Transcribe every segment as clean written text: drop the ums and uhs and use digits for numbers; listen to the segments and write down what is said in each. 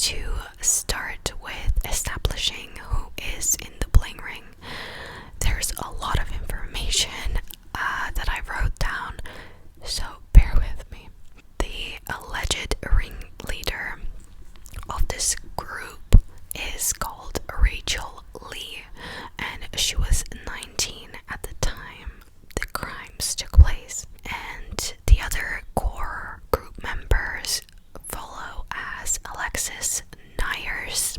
to start with establishing who is in the Bling Ring. There's a lot of information that I wrote down, so bear with me. The alleged ringleader of this group is called Rachel Lee, and she was 19 at the time the crimes took place. And the other core group members follow as Alexis Nyers,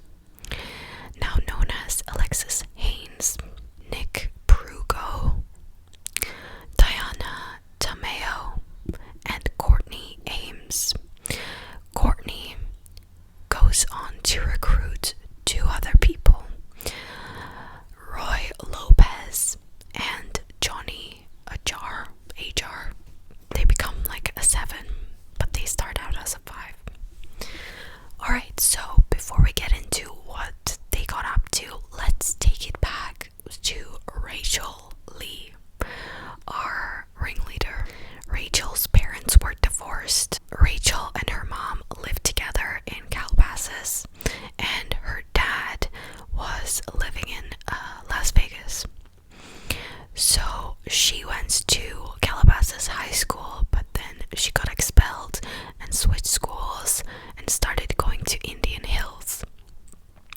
now known as Alexis Haynes, Nick Prugo, Diana Tameo, and Courtney Ames. Courtney goes on to recruit two other people, Roy Lopez and Johnny Ajar. They become like a 7, but they start out as a 5. Alright, so before we get into what they got up to, let's take it back to Rachel Lee, our ringleader. Rachel's parents were divorced. Rachel and her mom lived together in Calabasas, and her dad was living in Las Vegas. So she went to Calabasas High School, but then she got expelled and switched schools and started going to Indian Hills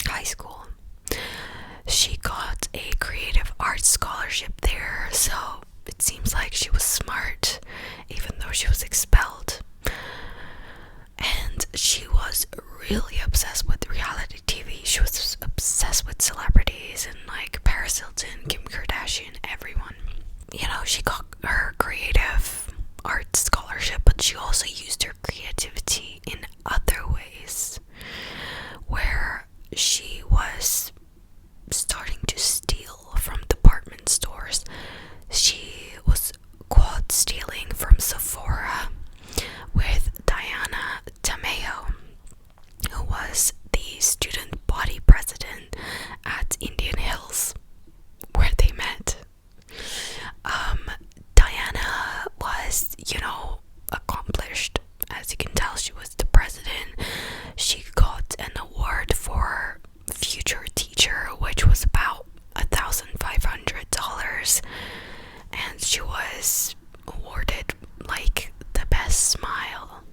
High School. She got a creative arts scholarship there, so it seems like she was smart, even though she was expelled. And she was really obsessed with reality TV. She was obsessed with celebrities and like Paris Hilton, Kim Kardashian, everyone. You know, she got her creative arts scholarship, but she also used her creativity in other ways, where she was starting to steal from department stores. She was caught stealing from Sephora with Diana Tameo, who was the student body president at Indian Hills, where they met. Diana was, accomplished. As you can tell, she was the president. She got an award for future teacher, which was about $1,500, and she was awarded like the best smile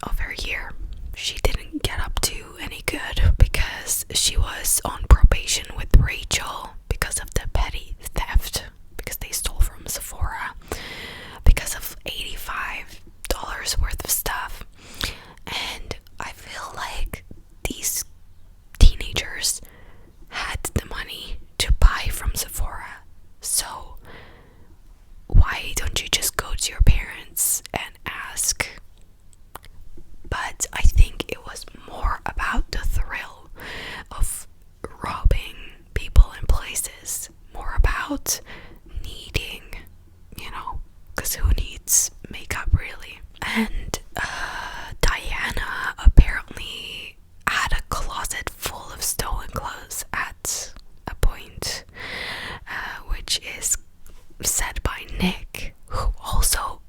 of her year. She didn't get up to any good because she was on probation with Rachel because of the petty theft, because they stole from Sephora because of $85 worth of stuff. And I feel like these teenagers had the money to buy from Sephora, so why don't you just go to your parents and ask? But I think it was more about the thrill of robbing people in places, more about needing, because who needs makeup really? And Diana apparently had a closet full of stolen clothes at a point, which is said by Nick, who also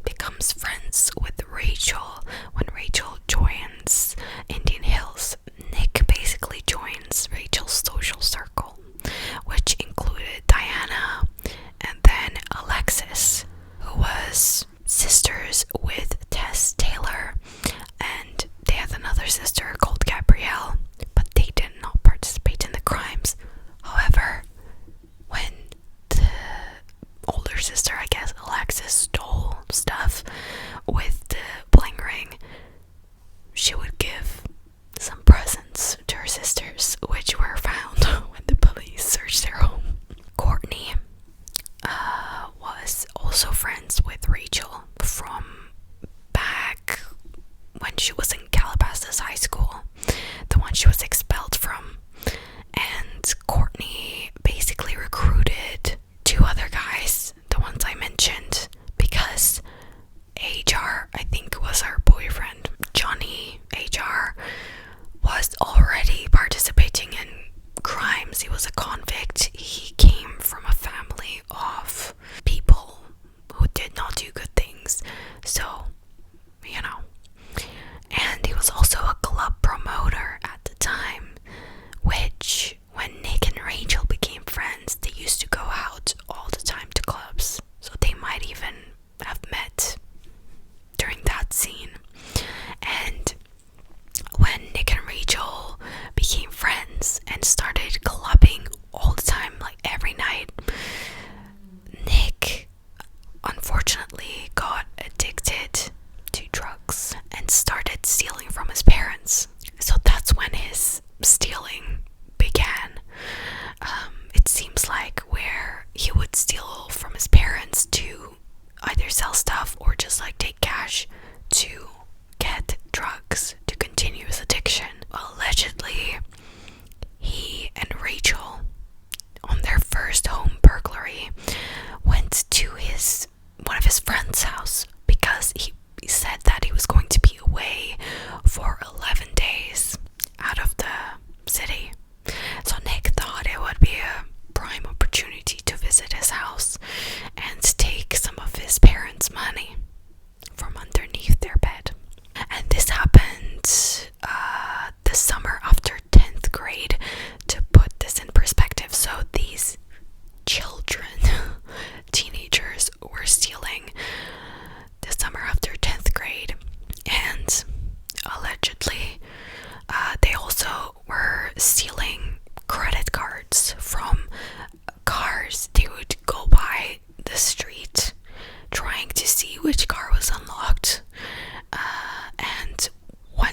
becomes friends with Rachel when Rachel joins Indian Hills. Nick basically joins Rachel's social circle, which included Diana and then Alexis, who was sisters with Tess Taylor, and they had another sister called Gabrielle, but they did not participate in the crimes. However, when the older sister, I guess Alexis, stole stuff with the Bling Ring, she would give some presents to her sisters, which were found when the police searched their home. Courtney was also friends with Rachel from back when she was in Calabasas High School, the one she was expelled from. And Courtney basically recruited two other guys, the ones I mentioned, because Ajar, I think, was her boyfriend. Johnny Ajar was already participating in crimes. He was a convict. He came from a family of people who did not do good things. So, and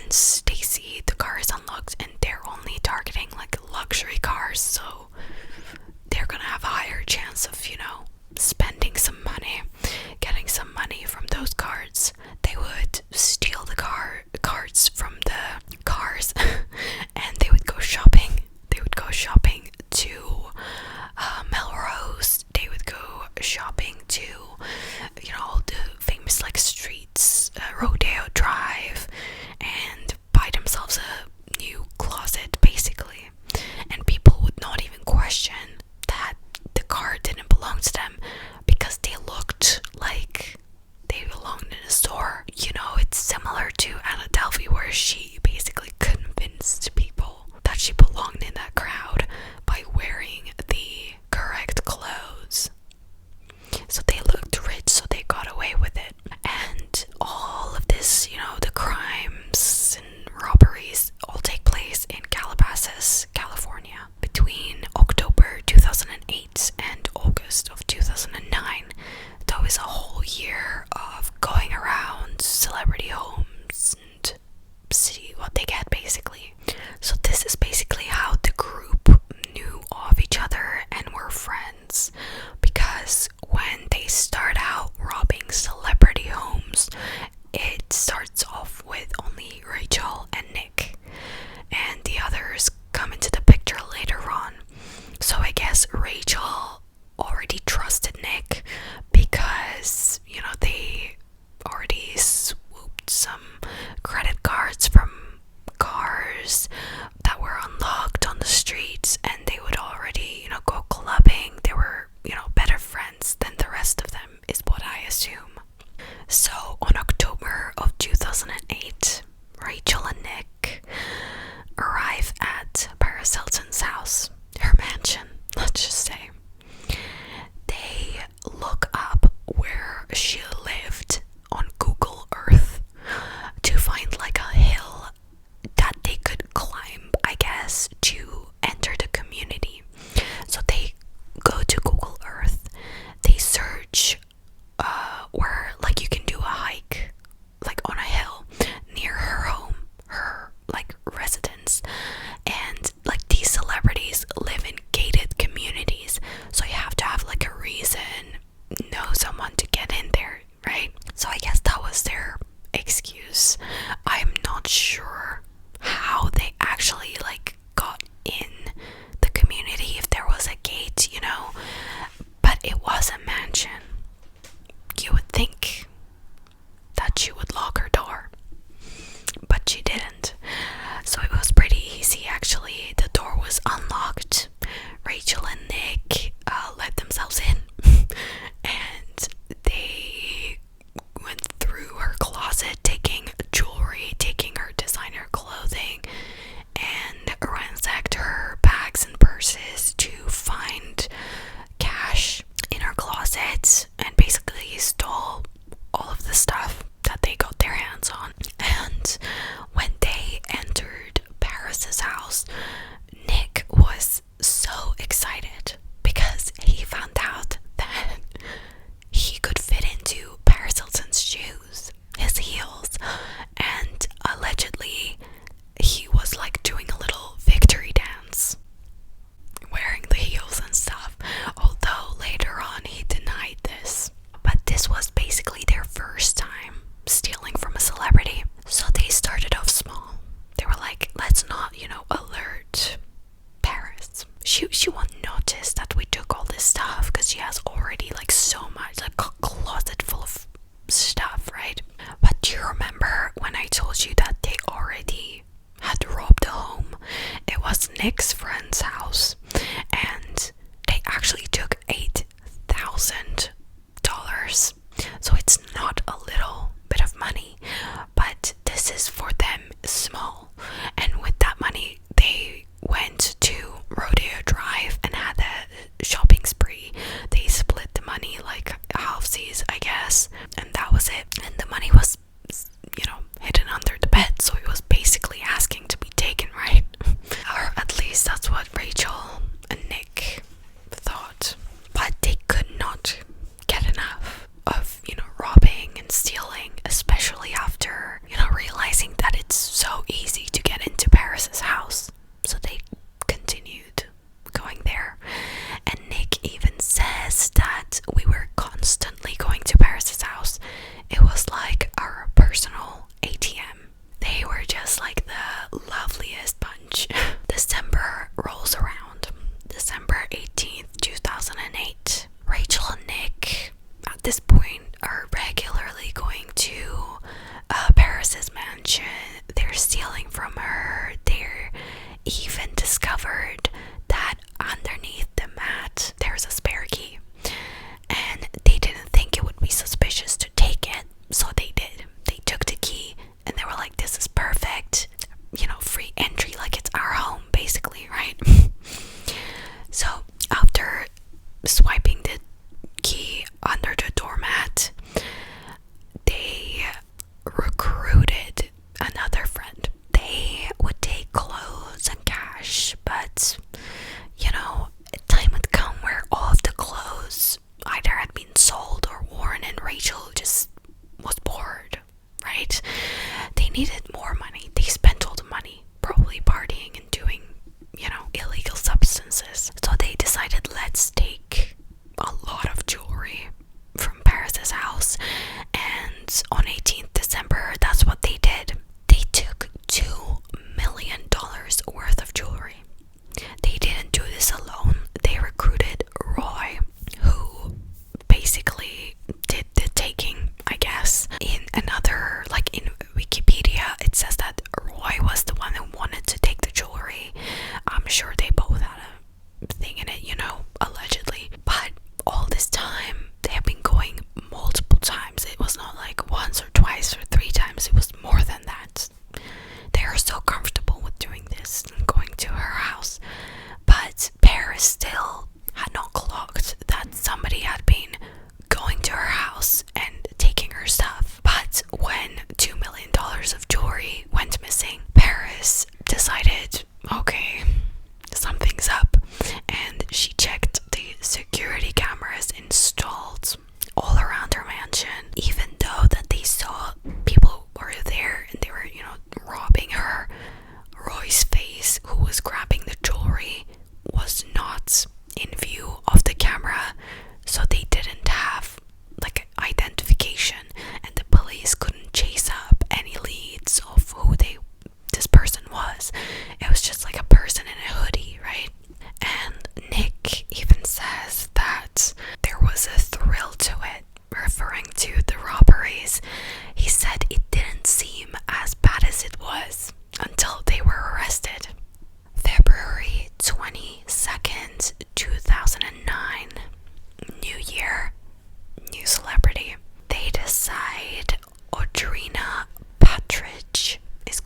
since they see the car is unlocked and they're only targeting like luxury cars, so they're gonna have a higher chance of, you know, spending some money, getting some money from those cards. They would steal the cards from the cars and they would go shopping. They would go shopping to Melrose. They would go shopping to, you know, all the famous like streets, Rodeo Drive, and buy themselves a new closet basically. And people would not even question that the car didn't belong to them because they looked like they belonged in a store. You know, it's similar to Anna Delvey, where she basically convinced people that she belonged in that crowd by wearing the correct clothes. So they looked rich, so they got away with it. And all of this, you know, the crimes and robberies all take place in Calabasas, California, between October 2008 and August of 2009. That was a whole year of going around celebrity homes and see what they get, basically. So this is basically how the group knew of each other and were friends, because when they start out robbing celebrity homes, it starts off with only Rachel and Nick, and the others come into the picture later on. So I guess Rachel already trusted Nick because, you know, they already swooped some credit cards from cars that were unlocked on the streets, and they would already, you know, go clubbing. They were, you know, better friends than the rest of them, is what I assume. So on October of 2008, Rachel and Nick arrive at Paris Hilton's house, her mansion, let's just say. They look up where she lived on Google Earth to find like a hill that they could climb, I guess, to enter the community. So they go to Google Earth, they search where like you can do a hike like on a hill near her home, her like residence. And like these celebrities live in gated communities, so you have to have like a reason, know someone to get in there, right? So I guess that was their excuse. I'm not sure how they actually like got in the community, if there was a gate, you know, but it was a mansion. You would think that she would lock her door, but she didn't. So it was pretty easy, actually. The door was unlocked. Rachel and Nick let themselves in and they went through her closet, taking jewelry, taking her designer clothing, and ransacked her bags and purses to find cash in her closet, and basically stole all of the stuff that they got their hands on. And when they entered Paris's house, Nick was so excited because he found out that he could fit into Paris Hilton's shoes, his heels, and allegedly he was like doing a little victory dance wearing the heels and stuff, although later on he denied this. But this was basically their first time stealing from a celebrity, so they started off small. They were like, let's not, you know, alert Paris. She won't notice that we took all this stuff because she has already like so much, like a closet full of stuff, right? But do you remember when I told you that they already had robbed the home? It was Nick's friend's house, and they actually took $8,000. So it's not a little bit of money, but this is for them small. And with that money, they went to Rodeo Drive and had a shopping spree. They split the money like halfsies, I guess, and that was it. And the money was, you know, hidden under the bed, so it was basically asking to be taken, right? Or at least that's what Rachel and Nick thought. But they could not get enough of, you know, robbing and stealing, especially after, you know, realizing that it's so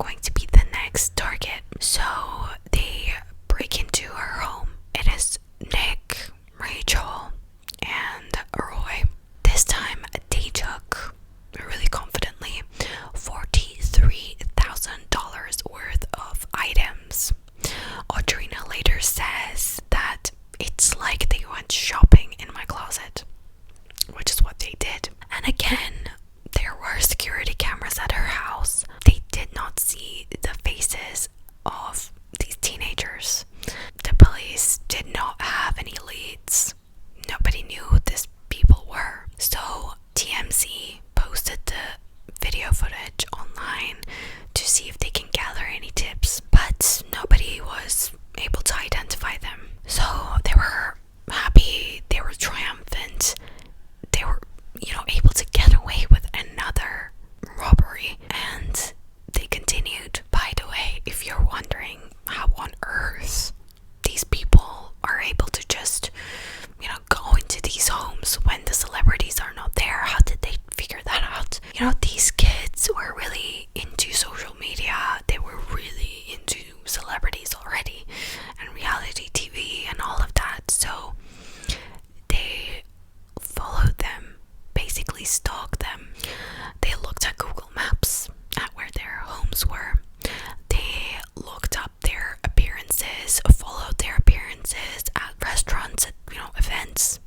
going to be the next target. So they break into her home. It is Nick, Rachel, and Roy. This time they took, really confidently, $43,000 worth of items. Audrina later says that it's like they went shopping in my closet, which is what they did. And again, there were security cameras at her house. They did not see the faces of these teenagers. The police did not have any leads. Nobody knew who these people were. So TMZ posted the video footage online to see if they can gather any tips, but nobody was able to identify them. So they were happy, they were triumphant, they were, able to get away with another robbery, and they continued. By the way, if you're wondering how on earth these people are able to just, go into these homes when the celebrities are not there, how did they figure that out? These kids were really into social media, they were really into celebrities already, and reality TV and all of that, so they followed them, basically stalked them. They looked at Google Maps at where their homes were. They looked up their appearances, followed their appearances at restaurants, at events.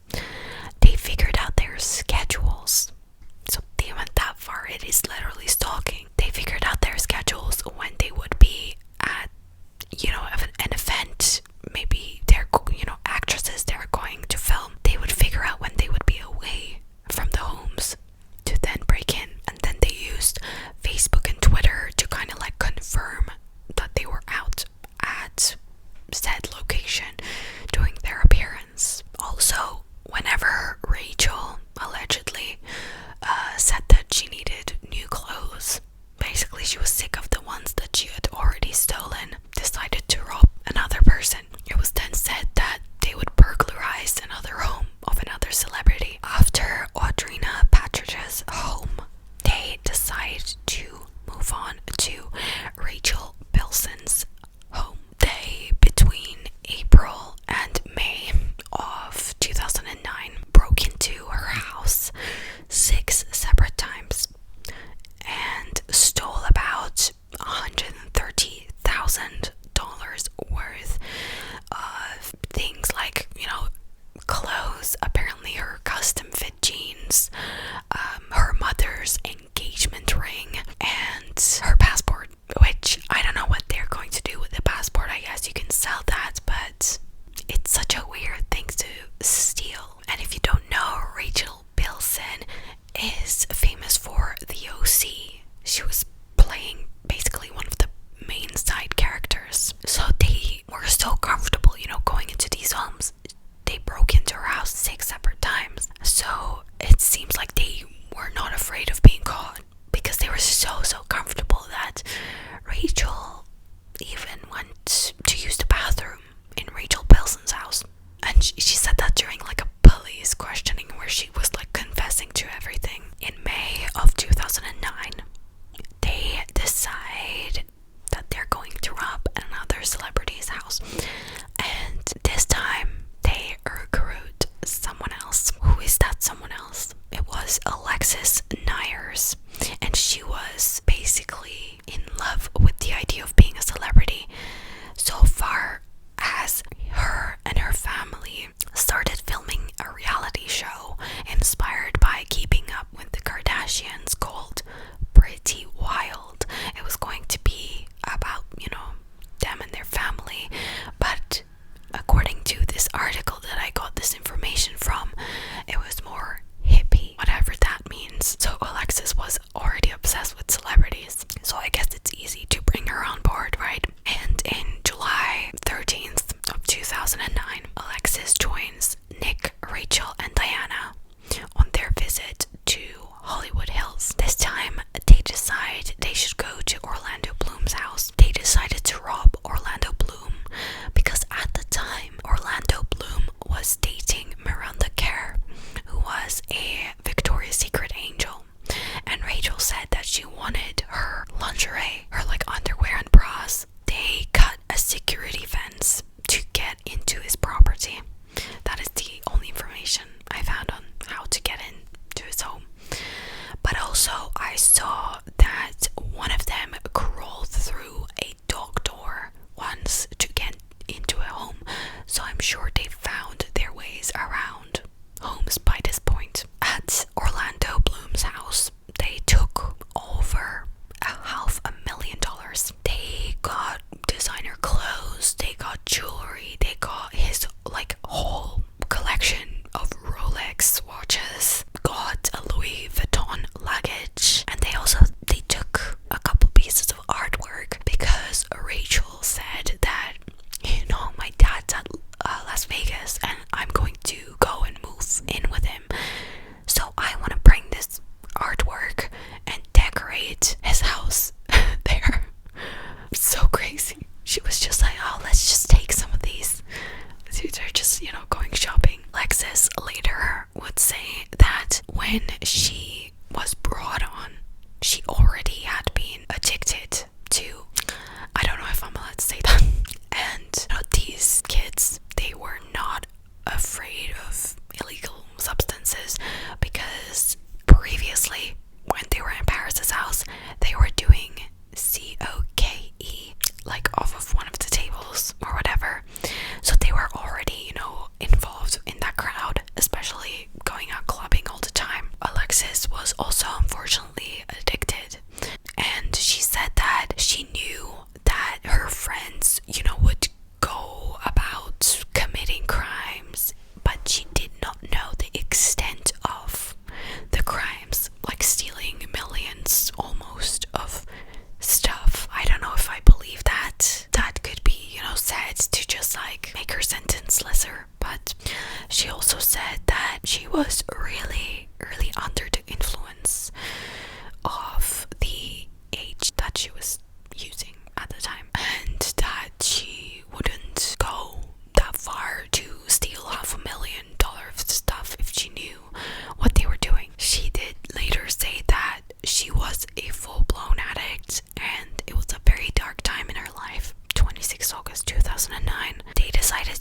They figured out their schedules. So they went that far. It is literally stalking. They figured out their schedules when they would be at an event. Maybe they're actresses they're going to film. They would figure out when they would be away from the homes to then break in, and then they used Facebook and Twitter to kind of like confirm that they were out at said location doing their appearance. Also, whenever Rachel allegedly said that she needed new clothes, basically she was sick of the ones that she had already stolen, decided to rob another person. It was then said that they would burglarize another home of another celebrity. After Audrina Patridge's home, they decide to move on to Rachel Bilson's home. They, between April and May of 2009, broke into her house 6 separate times and stole about $130,000 worth of things like, clothes, apparently her custom fit jeans, her mother's engagement ring, and her passport, which I don't know what they're going to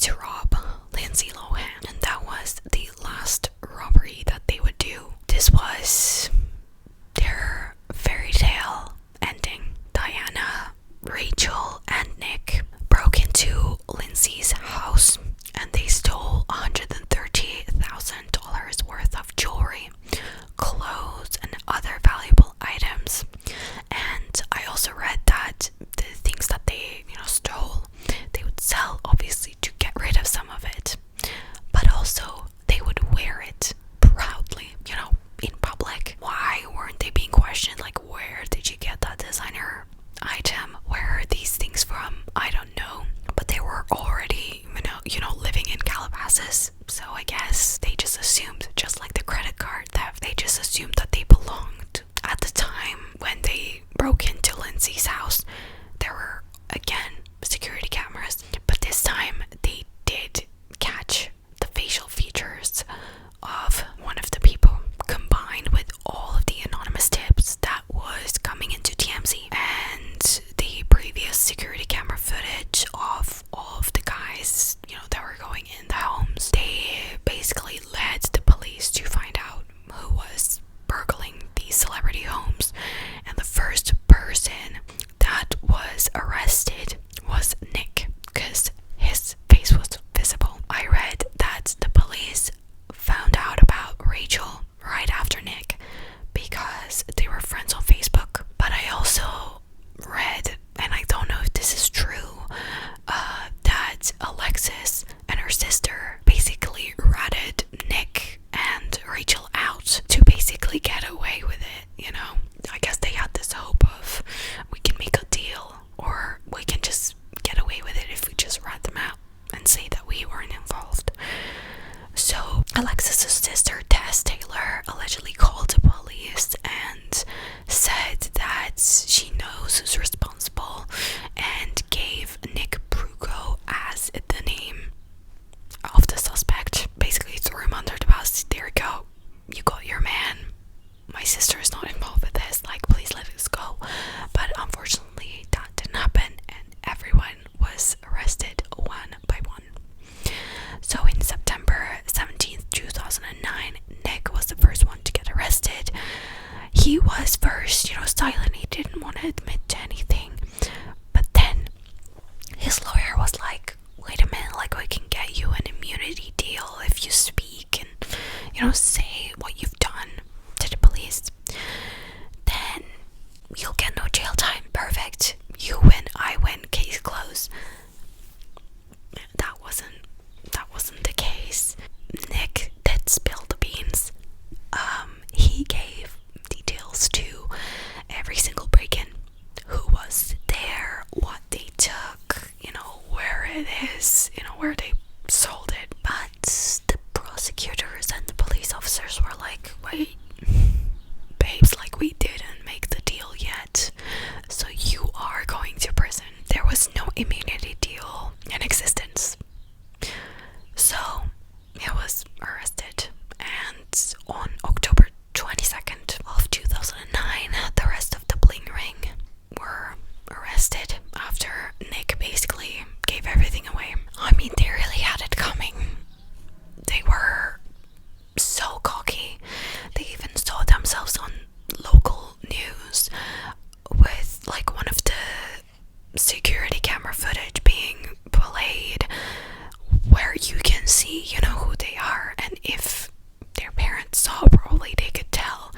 to rob Lindsay Lohan, and that was the last robbery that they would do. This was their fairy tale ending. Diana, Rachel, and Nick broke into Lindsay's house and they stole $130,000 worth of jewelry, clothes, and other valuable items. And I also read that the things that they, stole, they would sell, obviously, to get rid of some of it, but also they would wear it proudly, in public. Why weren't they being questioned? Like, where did you get that designer item? Where are these things from? I don't know. But they were already, living in Calabasas. So I guess they just assumed, just like the credit card theft, they just assumed that they belonged. At the time when they broke into Lindsay's house, there were, again, security cameras. But this time they did catch the facial features of one of the people, combined with all of the anonymous tips that was coming into TMZ and the previous security camera footage of all of the guys, that were going in the homes. They basically led the police to find out who was burgling these celebrity homes, and the first person that was arrested was Nick, because his face was visible. I read that the police found out about Rachel right after Nick because they were friends on Facebook. But I also read, and I don't know if this is true, that Alexis and her sister basically ratted Nick and Rachel out to basically get away with it. I guess they had this hope of, we can make a deal, or we can just get away with it if we just rat them out and say that we weren't involved. So Alexis's sister, Tess Taylor, allegedly called the police and said that she knows who's responsible and gave Nick Prugo as the name of the suspect. Basically threw him under the bus. There you go. You got your man. My sister is not involved with this. Like, please let us go. But unfortunately, that didn't happen, and everyone was arrested one by one. So in September 17th, 2009, Nick was the first one to get arrested. He was first, silent. He didn't want to admit to anything. But then his lawyer was like, wait a minute, like, we can get you an immunity deal if you speak and, say what you've done to the police. Then you'll get no jail time. Perfect. You win, I win, case closed. That wasn't the case. Nick did spill the beans. He gave details to every single break-in, who was there, what they took, where it is, where they sold it. But the prosecutors and the police officers were like, wait, babes, like, we didn't make the deal yet, so you are going to prison. There was no immunity deal in existence. So he was arrested, and on October 22nd of 2009, the rest of the Bling Ring were arrested after Nick basically gave everything away. I mean, they really had it coming. They were so cocky. They even saw themselves on local news with, like, one of the security camera footage being played where you can see, who they are, and if their parents saw, probably they could tell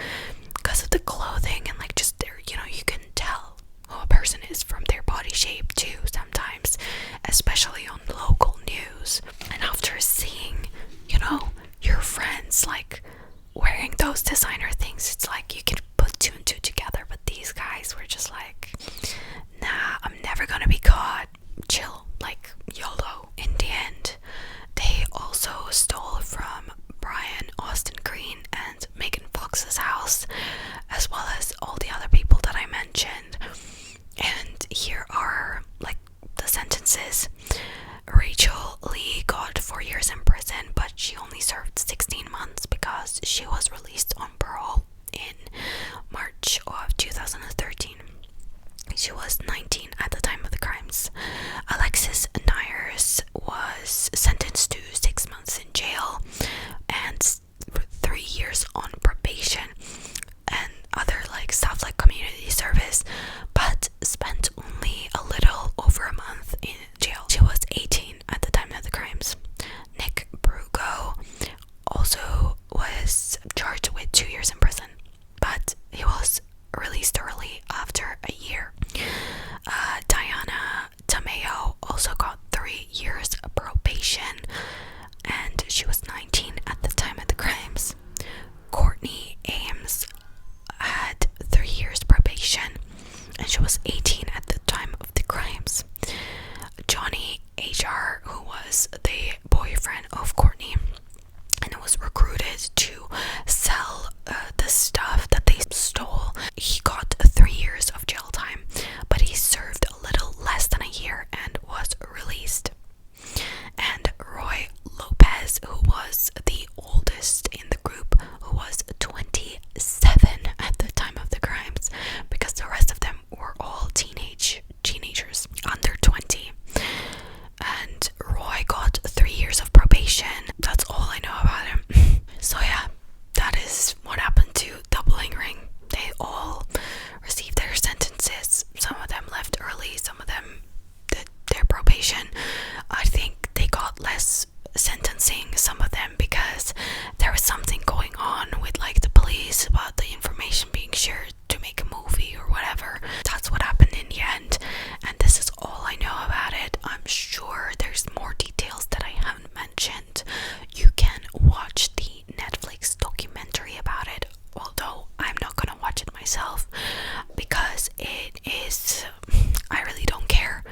because of the clothing and, like, just their, you can tell who a person is from their body shape too sometimes, especially on local news. And after seeing, your friends, like, wearing those designer things, it's like you can put two and two together. But these guys were just like, nah, I'm never gonna be caught. Chill, like, YOLO. In the end, they also stole from Brian Austin Green and Megan Fox's house, as well as all the other people that I mentioned. And here are, like, the sentences. Rachel Lee got 4 years in prison, but she only served 16 months because she was released on parole in March of 2013. She was 19 at the time of the crimes. Alexis Nyers was sentenced to 6 months in jail and 3 years on probation and other like stuff like community service, but spent only a little over a month in jail. She was 18 at the time of the crimes. Nick Brugo also was charged with 2 years in prison, but he was released early after a year. Diana Tameo also got 3 years probation, and she was 19 at the time of the crimes. Courtney Ames had 3 years probation, and she was 18 at the time of the crimes. Johnny HR, who was the boyfriend of Courtney and was recruited to sell the stuff that they stole, he got 3 years of jail time, but he served a little less than a year and was released. And Roy Lopez, who was the oldest in the group, who was 27 at the time of the crimes, because the rest of them were all teenagers under 20. And Roy got 3 years of probation. That's all I know about him. So yeah, that is what happened to the Bling Ring. They all received their sentences. Some of them left early, some of them did their probation. I think they got less sentencing, some of them, because there was something going on with like the police about the information being shared to make a movie or whatever. That's what happened in the end, and this is all I know about it. I'm sure there's more details that I haven't mentioned. You can watch the Netflix documentary about it, although I'm not gonna watch it myself because it is, I really don't care.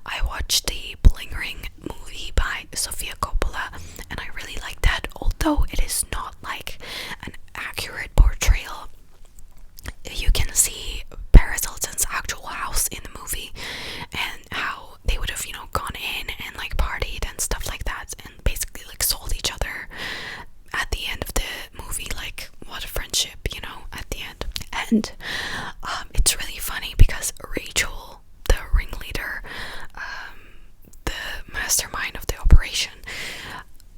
I watched the Bling Ring movie by Sophia Coppola and I really like that, although it is not like an accurate portrayal. You can see Paris Hilton's actual house in the movie and how they would have, gone in and like partied and stuff like that and basically like sold each other at the end of the movie. Like, what a friendship, at the end. And it's really funny because Rachel, the ringleader, the mastermind of the operation,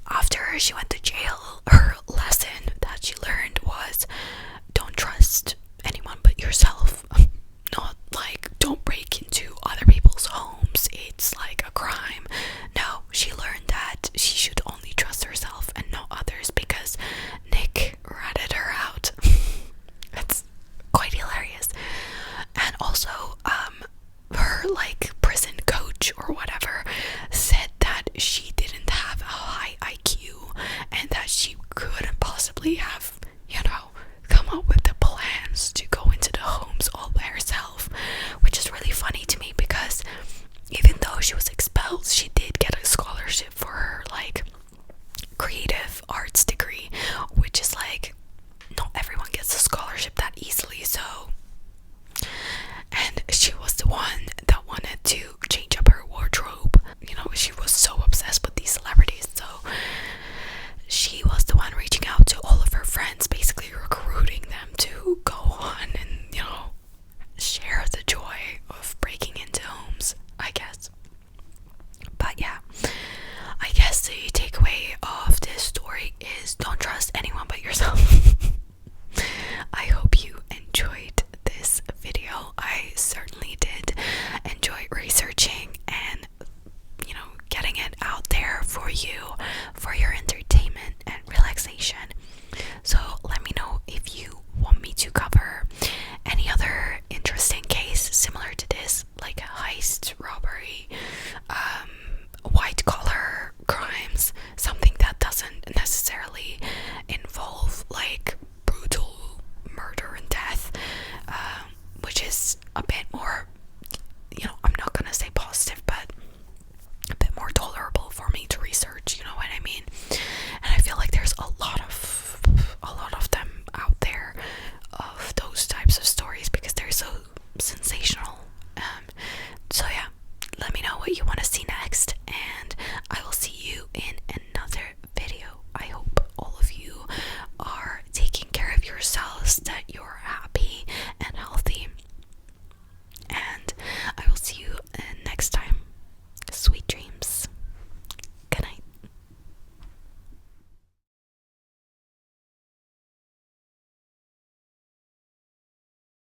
after she went to jail, her lesson that she learned was don't trust anyone but yourself. Not like don't break into other people's homes, it's like a crime. No, she learned that she should only trust herself and not others because Nick ratted her out. It's quite hilarious. And also her like